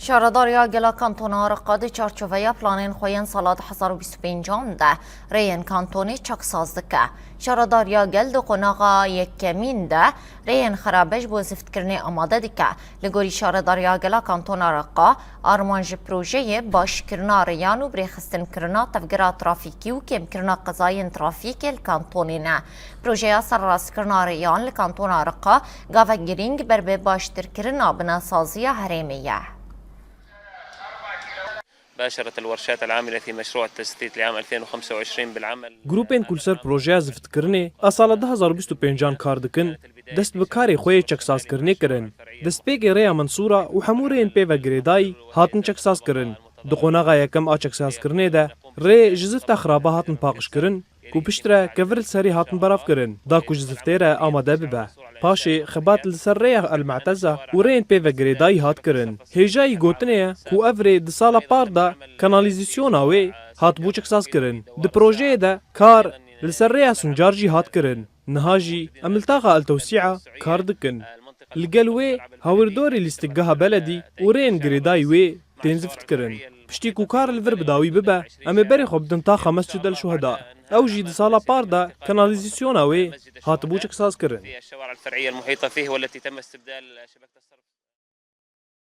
شارداریا گلا کانتونا رقاد چارچوبه پلانین خوین سال 2025 ده رین کانتونی چک سازدکه. شارداریا گل دو قناغا یک کمین ده رین خرابش بو زفت کرنه آماده دکه. لگوری شارداریا گلا کانتونا رقا آرمانج پروژه باش کرنا ریانو بریخستن کرنا تفگرا ترافیکی و کم کرنا قضاین ترافیک الکانتونی نه. پروژه سر راست کرنا ریان لکانتونا رقا گاوه گرینگ بر به باشتر کرنا بناسازی هرمیه. باشرت الورشات العاملة في مشروع التسديد لعام 2025 بالعمل. گروپین کلسر پروژه زفت کرنه اصال 2025 کار دکن دست بکاری خوی چکساز کرنه کرن دست پیگ ریا منصورا و حمورین پی و گریدای هاتن چکساز کرن دقوناغا یکم آ چکساز کرنه ده ری جزفت خرابه هاتن پاقش کرن کو پشتره کورل سری هاتن براف کرن دا کو جزفتیره آماده ببه پاشی خبات لسر ریا المعتزه و رین پی و گریدای هات کرن هیجای گوتنه کو افری دسالا پاردا کانالیزیسیونا وی هات بو چکساز کرن د پروژه ده کار لسر ریا سنجارجی هات کرن نهاجي املتاغا التوسيعة كاردكن القلوي هاوردوري لاستقاها بلدي ورين قريداي وي تنزفت كرن بشتي كوكار الفرب داوي ببا اما بري خب دنتاخا مسجد الشهداء او جيد صالة باردا كاناليزيسيونا وي هاتبوشك ساز كرن الشوارع الفرعية المحيطة فيه والتي تم استبدال شبكة